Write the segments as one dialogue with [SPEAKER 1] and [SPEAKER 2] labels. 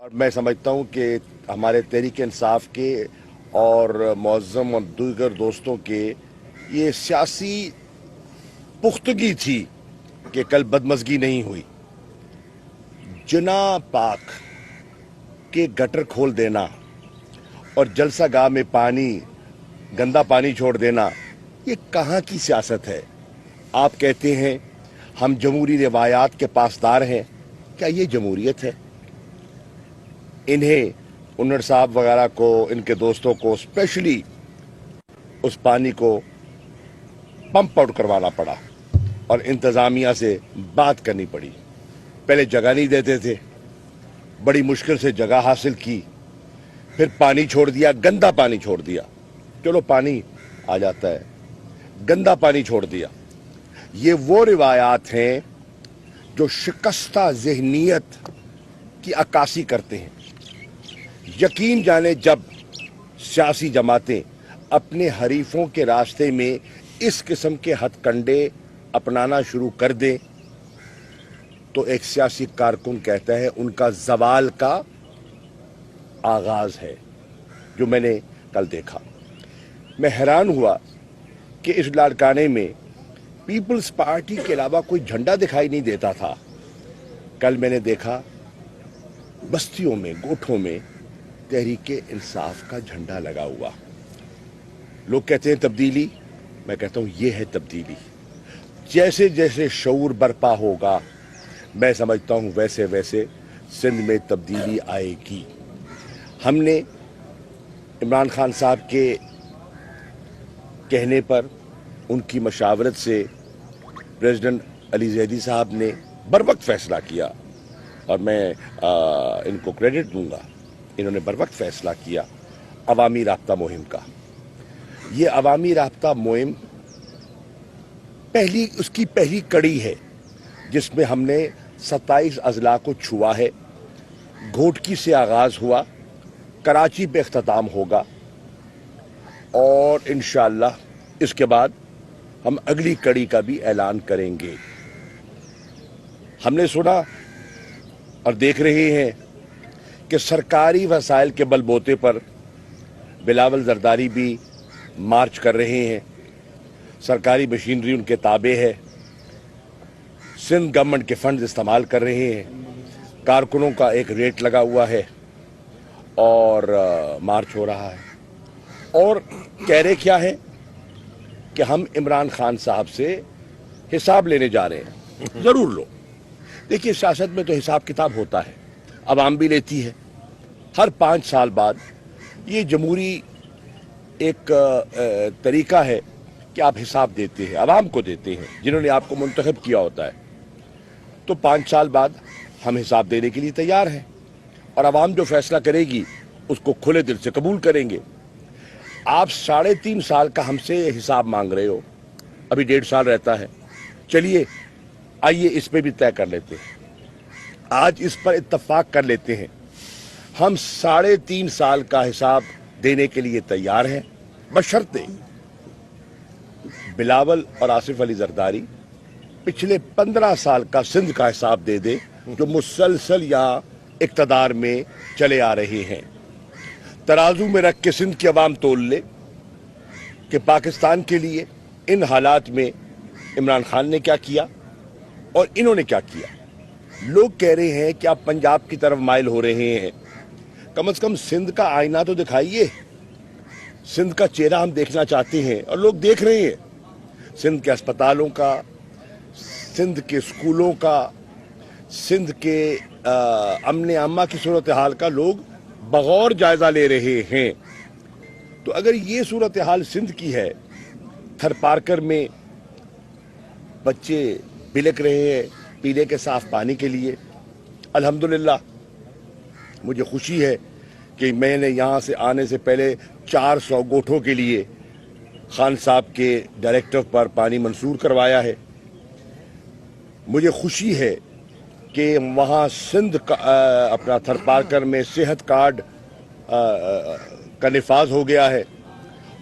[SPEAKER 1] और मैं समझता हूँ कि हमारे तहरीक इंसाफ के और मुअज़्ज़म और दीगर दोस्तों के ये सियासी पुख्तगी थी कि कल बदमज़गी नहीं हुई। जिना पाक के गटर खोल देना और जलसा गाह में गंदा पानी छोड़ देना, ये कहाँ की सियासत है? आप कहते हैं हम जमहूरी रिवायात के पासदार हैं, क्या ये जमहूरियत है? इन्हें उन्नड़ साहब वगैरह को, इनके दोस्तों को स्पेशली उस पानी को पंप आउट करवाना पड़ा और इंतज़ामिया से बात करनी पड़ी। पहले जगह नहीं देते थे, बड़ी मुश्किल से जगह हासिल की, फिर पानी छोड़ दिया, गंदा पानी छोड़ दिया। चलो पानी आ जाता है, गंदा पानी छोड़ दिया। ये वो रिवायात हैं जो शिकस्ता ज़हनियत की अक्कासी करते हैं। यकीन जाने जब सियासी जमातें अपने हरीफों के रास्ते में इस किस्म के हथकंडे अपनाना शुरू कर दें तो एक सियासी कारकुन कहता है उनका ज़वाल का आगाज है, जो मैंने कल देखा। मैं हैरान हुआ कि इस लाड़काने में पीपल्स पार्टी के अलावा कोई झंडा दिखाई नहीं देता था। कल मैंने देखा बस्तियों में, गोठों में तहरीक इंसाफ का झंडा लगा हुआ। लोग कहते हैं तब्दीली, मैं कहता हूं ये है तब्दीली। जैसे जैसे शऊर बर्पा होगा, मैं समझता हूं वैसे वैसे सिंध में तब्दीली आएगी। हमने इमरान खान साहब के कहने पर, उनकी मशावरत से प्रेसिडेंट अली ज़ैदी साहब ने बर वक्त फैसला किया और मैं इनको क्रेडिट दूंगा। इन्होंने बर वक्त फैसला किया अवामी राब्ता मुहिम का। ये अवामी राब्ता मुहिम उसकी पहली कड़ी है जिसमें हमने 27 अजला को छुआ है। घोटकी से आगाज हुआ, कराची पे इख्तिताम होगा और इंशाअल्लाह इसके बाद हम अगली कड़ी का भी ऐलान करेंगे। हमने सुना और देख रहे हैं कि सरकारी वसाइल के बलबोते पर बिलावल जरदारी भी मार्च कर रहे हैं। सरकारी मशीनरी उनके ताबे है, सिंध गवर्नमेंट के फंड इस्तेमाल कर रहे हैं, कारकुनों का एक रेट लगा हुआ है और मार्च हो रहा है। और कह रहे क्या है कि हम इमरान खान साहब से हिसाब लेने जा रहे हैं। जरूर लो। देखिए, सियासत में तो हिसाब किताब होता है, अवाम भी लेती है। हर 5 साल बाद ये जमहूरी एक तरीका है कि आप हिसाब देते हैं, अवाम को देते हैं जिन्होंने आपको मुंतखब किया होता है। तो 5 साल बाद हम हिसाब देने के लिए तैयार हैं और अवाम जो फैसला करेगी उसको खुले दिल से कबूल करेंगे। आप 3.5 साल का हमसे हिसाब मांग रहे हो, अभी 1.5 साल रहता है। चलिए आइए इस पे भी तय कर लेते हैं। आज इस पर इत्तफाक कर लेते हैं, हम 3.5 साल का हिसाब देने के लिए तैयार हैं, बशर्ते बिलावल और आसिफ अली जरदारी पिछले 15 साल का सिंध का हिसाब दे दे जो मुसलसल या इक्तदार में चले आ रहे हैं। तराजू में रख के सिंध की अवाम तोल ले कि पाकिस्तान के लिए इन हालात में इमरान खान ने क्या किया और इन्होंने क्या किया। लोग कह रहे हैं कि आप पंजाब की तरफ माइल हो रहे हैं, कम से कम सिंध का आईना तो दिखाइए। सिंध का चेहरा हम देखना चाहते हैं और लोग देख रहे हैं। सिंध के अस्पतालों का, सिंध के स्कूलों का, सिंध के अमन आमा की सूरत हाल का लोग बगौर जायजा ले रहे हैं। तो अगर ये सूरत हाल सिंध की है, थरपारकर में बच्चे बिलक रहे हैं पीने के साफ पानी के लिए, अल्हम्दुलिल्लाह मुझे खुशी है कि मैंने यहाँ से आने से पहले 400 गोठों के लिए खान साहब के डायरेक्टिव पर पानी मंसूर करवाया है। मुझे खुशी है कि वहाँ सिंध का अपना थरपारकर में सेहत कार्ड का निफाज हो गया है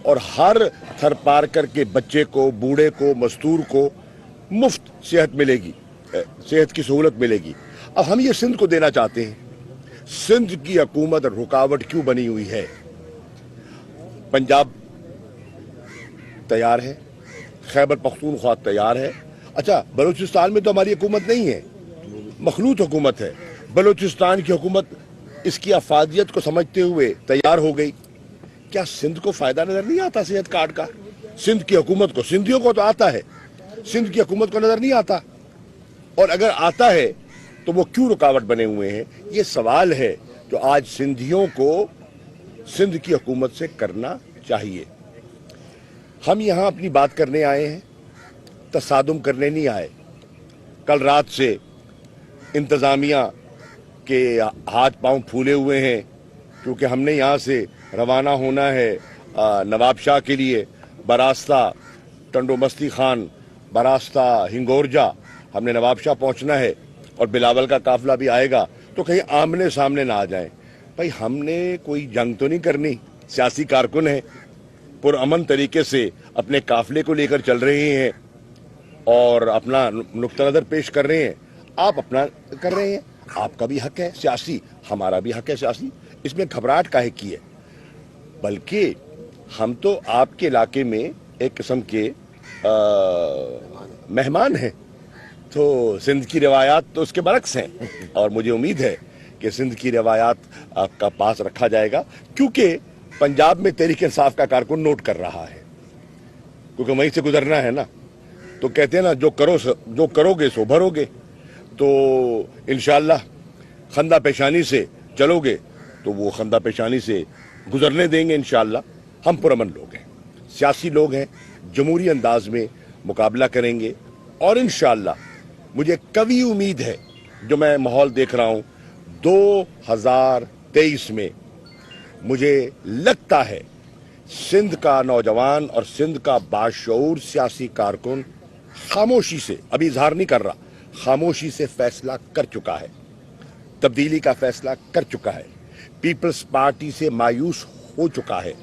[SPEAKER 1] और हर थरपारकर के बच्चे को, बूढ़े को, मस्तूर को मुफ्त सेहत मिलेगी, सेहत की सहूलत मिलेगी। अब हम ये सिंध को देना चाहते हैं। सिंध की हुकूमत रुकावट क्यों बनी हुई है। पंजाब तैयार है, खैबर पख्तूनख्वा तैयार है। अच्छा, बलूचिस्तान में तो हमारी हुकूमत नहीं है, मखलूत हुकूमत है। बलूचिस्तान की हुकूमत इसकी अफादियत को समझते हुए तैयार हो गई। क्या सिंध को फायदा नजर नहीं आता सेहत कार्ड का? सिंध की हुकूमत को, सिंधियों को तो आता है, सिंध की हुकूमत को नजर नहीं आता। और अगर आता है तो वो क्यों रुकावट बने हुए हैं? ये सवाल है जो आज सिंधियों को सिंध की हुकूमत से करना चाहिए। हम यहाँ अपनी बात करने आए हैं, तसादुम करने नहीं आए। कल रात से इंतज़ामिया के हाथ पांव फूले हुए हैं क्योंकि हमने यहाँ से रवाना होना है नवाब शाह के लिए, बरास्ता टंडो मस्ती खान, बरास्ता हिंगोरजा हमने नवाब शाह पहुँचना है और बिलावल का काफिला भी आएगा, तो कहीं आमने सामने ना आ जाएं। भाई हमने कोई जंग तो नहीं करनी, सियासी कारकुन है, पुरअमन तरीके से अपने काफिले को लेकर चल रहे हैं और अपना नुक्ता नज़र पेश कर रहे हैं। आप अपना कर रहे हैं, आपका भी हक है सियासी, हमारा भी हक है सियासी, इसमें घबराहट काहे की है? बल्कि हम तो आपके इलाके में एक किस्म के मेहमान हैं, तो सिंध की रिवायात तो उसके बरक्स हैं और मुझे उम्मीद है कि सिंध की रिवायात आपका पास रखा जाएगा, क्योंकि पंजाब में तहरीक इंसाफ का कारकुन नोट कर रहा है, क्योंकि वहीं से गुजरना है ना। तो कहते हैं ना, जो करोगे सो भरोगे। तो इंशाअल्लाह खंदा पेशानी से चलोगे तो वो खंदा पेशानी से गुजरने देंगे इंशाअल्लाह। हम पुरअमन लोग हैं, सियासी लोग हैं, जमहूरी अंदाज में मुकाबला करेंगे और इंशाअल्लाह मुझे कभी उम्मीद है, जो मैं माहौल देख रहा हूँ 2023 में, मुझे लगता है सिंध का नौजवान और सिंध का बाशऊर सियासी कारकुन खामोशी से, अभी इजहार नहीं कर रहा, खामोशी से फैसला कर चुका है, तब्दीली का फैसला कर चुका है, पीपल्स पार्टी से मायूस हो चुका है,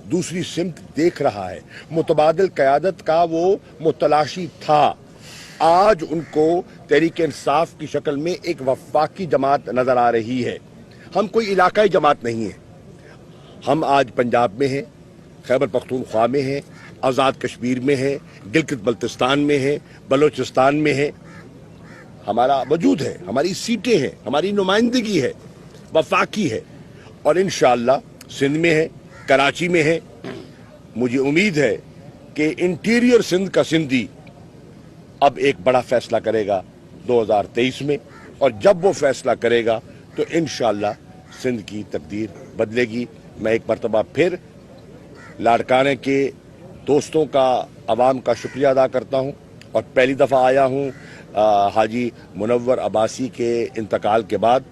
[SPEAKER 1] दूसरी सिमत देख रहा है, मुतबादिल क़यादत का वो मुतलाशी था। आज उनको तहरीक इंसाफ की शक्ल में एक वफाकी जमात नजर आ रही है। हम कोई इलाकाई जमात नहीं है, हम आज पंजाब में हैं, खैबर पख्तूनख्वा में हैं, आज़ाद कश्मीर में हैं, गिलगित बल्तिस्तान में हैं, बलोचिस्तान में हैं। हमारा वजूद है, हमारी सीटें हैं, हमारी नुमाइंदगी है, वफाकी है और इंशाअल्लाह सिंध में है, कराची में है। मुझे उम्मीद है कि इंटीरियर सिंध का सिंधी अब एक बड़ा फैसला करेगा 2023 में, और जब वो फैसला करेगा तो इंशाअल्लाह सिंध की तकदीर बदलेगी। मैं एक मरतबा फिर लाड़काने के दोस्तों का, अवाम का शुक्रिया अदा करता हूँ और पहली दफ़ा आया हूँ हाजी मुनव्वर अब्बासी के इंतकाल के बाद।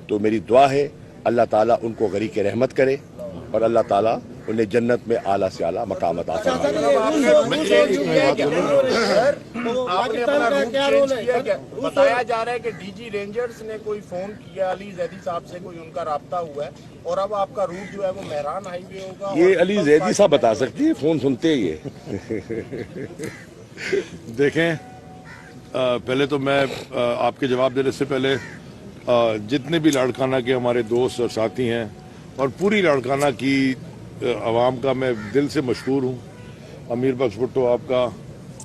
[SPEAKER 1] तो मेरी दुआ है अल्लाह ताला उनको गरीक रहमत करे और अल्लाह ताला उन्हें जन्नत में आला से आला मकाम अता फरमाए।
[SPEAKER 2] बताया जा रहा है कि डीजी रेंजर्स ने कोई फोन किया अली जैदी साहब से, कोई उनका राब्ता हुआ है और अब आपका रूट जो है वो मेहरान हाईवे होगा।
[SPEAKER 1] ये अली जैदी साहब बता सकती है, फोन सुनते ही है।
[SPEAKER 3] देखें, पहले तो मैं आपके जवाब देने से पहले जितने भी लाड़काना के हमारे दोस्त और साथी हैं और पूरी लाड़काना की आवाम का मैं दिल से मशहूर हूँ। अमीर बख्श भुट्टो आपका,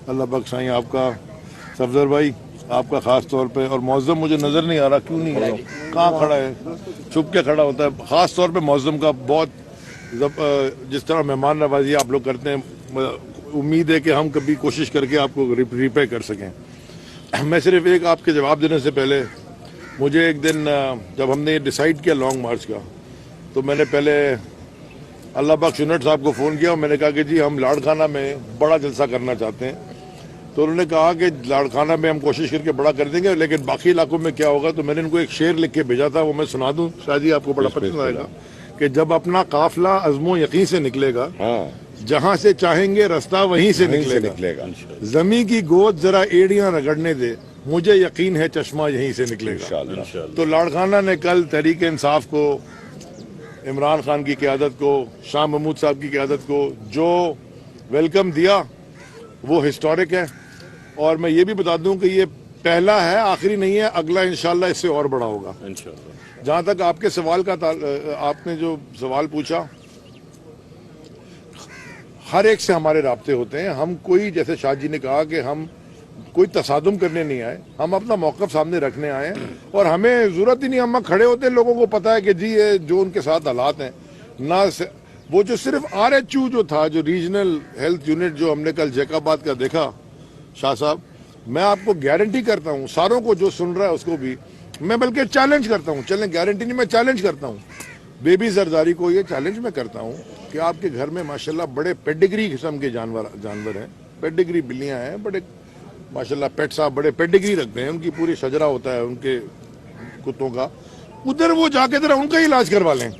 [SPEAKER 3] अल्लाह बख्श साईं आपका, सफदर भाई आपका ख़ास तौर पे, और मौज़म मुझे नज़र नहीं आ रहा, क्यों नहीं आ रहा, कहाँ खड़ा है, छुप के खड़ा होता है। ख़ास तौर पे मौज़म का बहुत जिस तरह मेहमान नवाजी आप लोग करते हैं, उम्मीद है कि हम कभी कोशिश करके आपको रिपे कर सकें। मैं सिर्फ एक आपके जवाब देने से पहले, मुझे एक दिन जब हमने डिसाइड किया लॉन्ग मार्च का, तो मैंने पहले अल्लाह बख्श यूनिट साहब को फ़ोन किया और मैंने कहा कि जी हम लाड़खाना में बड़ा जलसा करना चाहते हैं। तो उन्होंने कहा कि लाड़खाना में हम कोशिश करके बड़ा कर देंगे, लेकिन बाकी इलाकों में क्या होगा। तो मैंने इनको एक शेर लिख के भेजा था, वो मैं सुना दूं, शायद ही आपको बड़ा पसंद आएगा, कि जब अपना काफिला अज़्मो यकीन से निकलेगा, जहां से चाहेंगे रास्ता वहीं से निकलेगा। जमी की गोद जरा एड़ियां रगड़ने दे, मुझे यकीन है चश्मा यहीं से निकलेगा। तो लाड़खाना ने कल तहरीक इंसाफ को, इमरान खान की क़यादत को, शाह महमूद साहब की क़यादत को जो वेलकम दिया वो हिस्टोरिक है। और मैं ये भी बता दूं कि ये پہلا ہے، آخری نہیں ہے، اگلا انشاءاللہ اس سے اور بڑا ہوگا
[SPEAKER 4] انشاءاللہ۔
[SPEAKER 3] جہاں تک آپ کے سوال کا آپ نے جو سوال پوچھا، ہر ایک سے ہمارے رابطے ہوتے ہیں. ہم کوئی، جیسے شاہ جی نے کہا کہ ہم کوئی تصادم کرنے نہیں آئے، ہم اپنا موقف سامنے رکھنے آئے ہیں، اور ہمیں ضرورت ہی نہیں، ہم کھڑے ہوتے ہیں، لوگوں کو پتا ہے کہ جی یہ جو ان کے ساتھ حالات ہیں، نہ وہ جو صرف RHU جو تھا، جو ریجنل ہیلتھ یونٹ جو ہم نے کل جیک آباد کا دیکھا شاہ صاحب، میں آپ کو گارنٹی کرتا ہوں، ساروں کو جو سن رہا ہے اس کو بھی میں بلکہ چیلنج کرتا ہوں، چلیں گارنٹی نہیں، میں چیلنج کرتا ہوں بیبی زرداری کو، یہ چیلنج میں کرتا ہوں کہ آپ کے گھر میں ماشاءاللہ بڑے پیڈگری قسم کے جانور ہیں، پیڈگری بلیاں ہیں، بڑے ماشاءاللہ پیٹ صاحب بڑے پیڈگری رکھتے ہیں، ان کی پوری شجرہ ہوتا ہے ان کے کتوں کا، ادھر وہ جا کے ذرا ان کا ہی علاج کروا لیں.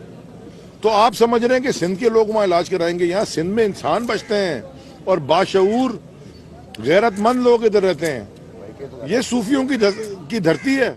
[SPEAKER 3] تو آپ سمجھ رہے ہیں کہ سندھ کے لوگ وہاں علاج کرائیں گے؟ یہاں سندھ میں انسان بچتے ہیں اور باشعور غیرت مند لوگ ادھر رہتے ہیں. یہ صوفیوں کی دھرتی ہے.